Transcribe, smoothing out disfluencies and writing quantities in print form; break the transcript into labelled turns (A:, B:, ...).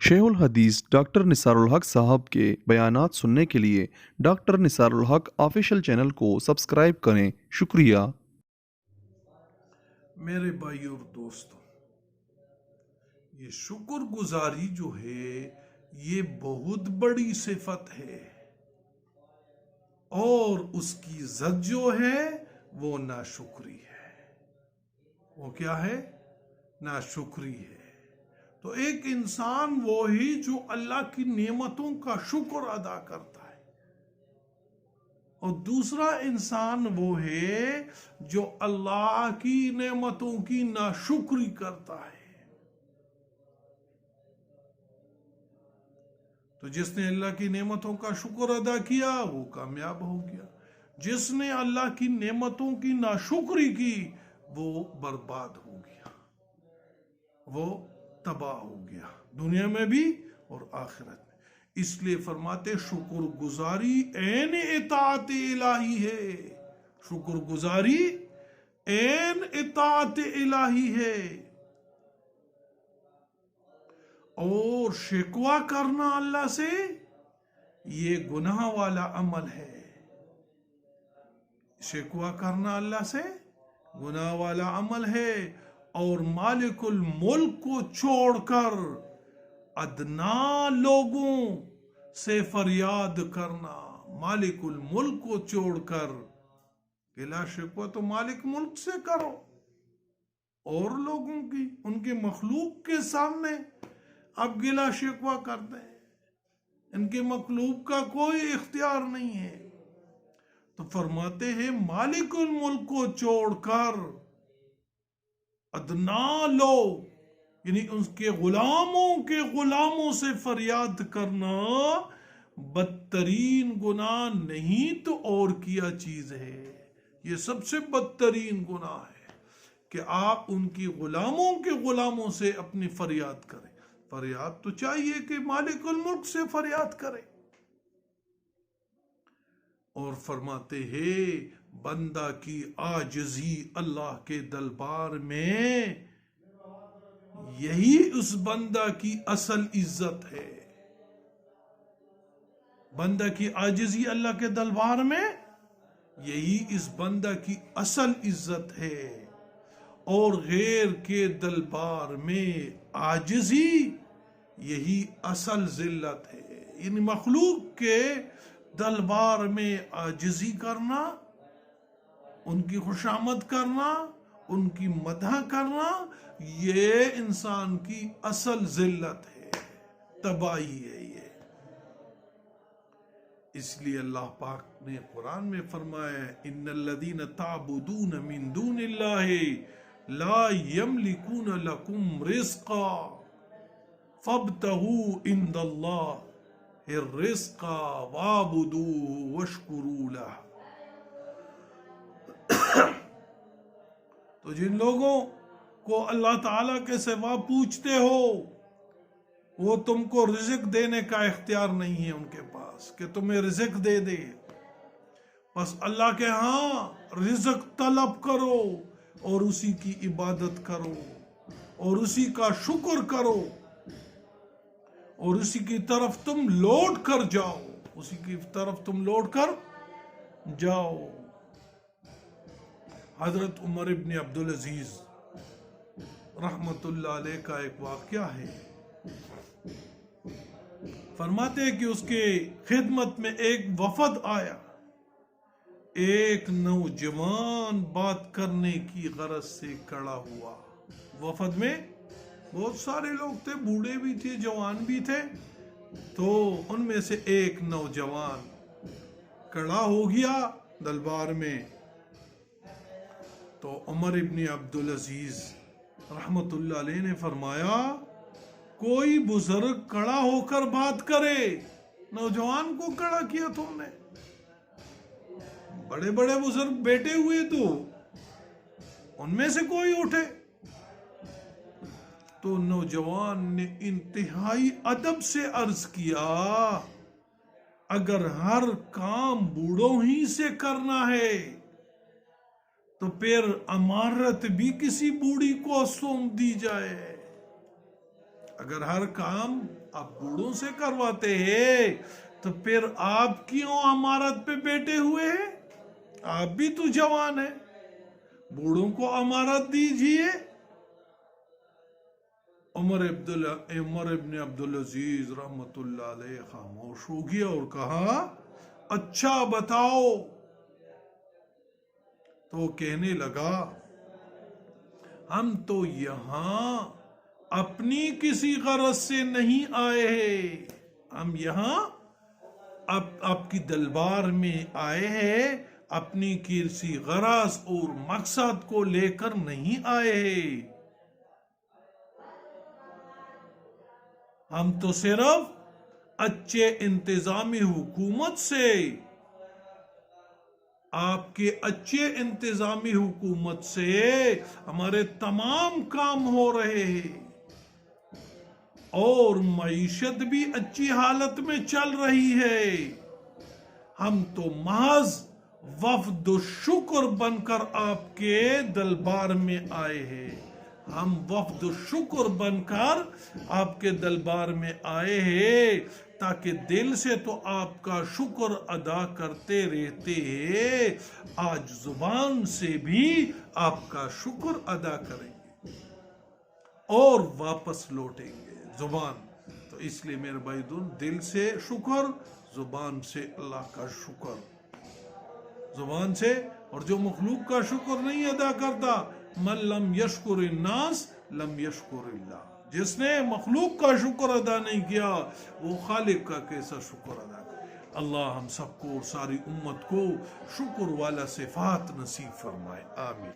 A: شیخ الحدیث ڈاکٹر نثار الحق صاحب کے بیانات سننے کے لیے ڈاکٹر نثار الحق آفیشیل چینل کو سبسکرائب کریں۔ شکریہ۔
B: میرے بھائی اور دوستوں، یہ شکر گزاری جو ہے یہ بہت بڑی صفت ہے، اور اس کی ضد جو ہے وہ ناشکری ہے۔ وہ کیا ہے؟ ناشکری ہے۔ تو ایک انسان وہی جو اللہ کی نعمتوں کا شکر ادا کرتا ہے، اور دوسرا انسان وہ ہے جو اللہ کی نعمتوں کی ناشکری کرتا ہے۔ تو جس نے اللہ کی نعمتوں کا شکر ادا کیا وہ کامیاب ہو گیا، جس نے اللہ کی نعمتوں کی ناشکری کی وہ برباد ہو گیا، وہ تباہ ہو گیا، دنیا میں بھی اور آخرت میں۔ اس لیے فرماتے شکر گزاری عین اطاعت الہی ہے، شکر گزاری عین اطاعت الہی ہے۔ اور شکوہ کرنا اللہ سے یہ گناہ والا عمل ہے، شکوہ کرنا اللہ سے گناہ والا عمل ہے۔ اور مالک الملک کو چھوڑ کر ادنا لوگوں سے فریاد کرنا، مالک الملک کو چھوڑ کر گلا شکوہ تو مالک ملک سے کرو، اور لوگوں کی، ان کے مخلوق کے سامنے اب گلا شکوہ کرتے ہیں، ان کے مخلوق کا کوئی اختیار نہیں ہے۔ تو فرماتے ہیں مالک الملک کو چھوڑ کر ادنا لوگ، یعنی اس کے غلاموں سے فریاد کرنا بدترین گناہ نہیں تو اور کیا چیز ہے؟ یہ سب سے بدترین گناہ ہے کہ آپ ان کی غلاموں سے اپنی فریاد کریں۔ فریاد تو چاہیے کہ مالک الملک سے فریاد کریں۔ اور فرماتے ہیں بندہ کی عاجزی اللہ کے دربار میں یہی اس بندہ کی اصل عزت ہے۔ بندہ کی عاجزی اللہ کے دربار میں یہی اس بندہ کی اصل عزت ہے، اور غیر کے دربار میں عاجزی یہی اصل ذلت ہے۔ یعنی مخلوق کے دربار میں عاجزی کرنا، ان کی خوشامد کرنا، ان کی مدح کرنا، یہ انسان کی اصل ذلت ہے، تباہی ہے یہ۔ اس لیے اللہ پاک نے قرآن میں فرمایا ان الذین تعبدون من دون اللہ لا یملکون لکم رزقا فابتغوا عند اللہ الرزق وعبدوہ واشکروا لہ۔ تو جن لوگوں کو اللہ تعالیٰ کے سوا پوچھتے ہو وہ تم کو رزق دینے کا اختیار نہیں ہے ان کے پاس کہ تمہیں رزق دے دے، بس اللہ کے ہاں رزق طلب کرو اور اسی کی عبادت کرو اور اسی کا شکر کرو اور اسی کی طرف تم لوٹ کر جاؤ، اسی کی طرف تم لوٹ کر جاؤ۔ حضرت عمر ابن عبدالعزیز رحمت اللہ علیہ کا ایک واقعہ ہے، فرماتے ہیں کہ اس کے خدمت میں ایک وفد آیا، ایک نوجوان بات کرنے کی غرض سے کھڑا ہوا۔ وفد میں بہت سارے لوگ تھے، بوڑھے بھی تھے، جوان بھی تھے، تو ان میں سے ایک نوجوان کھڑا ہو گیا دربار میں۔ تو عمر ابن عبدالعزیز رحمت اللہ علیہ نے فرمایا کوئی بزرگ کھڑا ہو کر بات کرے۔ نوجوان کو کھڑا کیا تم نے، بڑے بڑے بزرگ بیٹھے ہوئے تو ان میں سے کوئی اٹھے۔ تو نوجوان نے انتہائی ادب سے عرض کیا اگر ہر کام بوڑھوں ہی سے کرنا ہے تو پھر امارت بھی کسی بوڑھی کو سونپ دی جائے، اگر ہر کام آپ بوڑھوں سے کرواتے ہیں تو پھر آپ کیوں امارت پہ بیٹھے ہوئے ہیں؟ آپ بھی تو جوان ہیں، بوڑھوں کو امارت دیجئے۔ عمر ابن عبدالعزیز رحمت اللہ علیہ خاموش ہو گیا اور کہا اچھا بتاؤ۔ تو کہنے لگا ہم تو یہاں اپنی کسی غرض سے نہیں آئے ہیں، ہم یہاں آپ کی دربار میں آئے ہیں، اپنی کسی غرض اور مقصد کو لے کر نہیں آئے ہیں، ہم تو صرف اچھے انتظامی حکومت سے، آپ کے اچھے انتظامی حکومت سے ہمارے تمام کام ہو رہے ہیں اور معیشت بھی اچھی حالت میں چل رہی ہے، ہم تو محض وفد شکر بن کر آپ کے دربار میں آئے ہیں، ہم وفد شکر بن کر آپ کے دربار میں آئے ہیں تاکہ دل سے تو آپ کا شکر ادا کرتے رہتے ہیں، آج زبان سے بھی آپ کا شکر ادا کریں گے اور واپس لوٹیں گے زبان۔ تو اس لیے میرے بھائی دون، دل سے شکر، زبان سے اللہ کا شکر، زبان سے۔ اور جو مخلوق کا شکر نہیں ادا کرتا، من لم یشکر الناس لم یشکر اللہ، جس نے مخلوق کا شکر ادا نہیں کیا وہ خالق کا کیسا شکر ادا کرے۔ اللہ ہم سب کو اور ساری امت کو شکر والا صفات نصیب فرمائے، آمین۔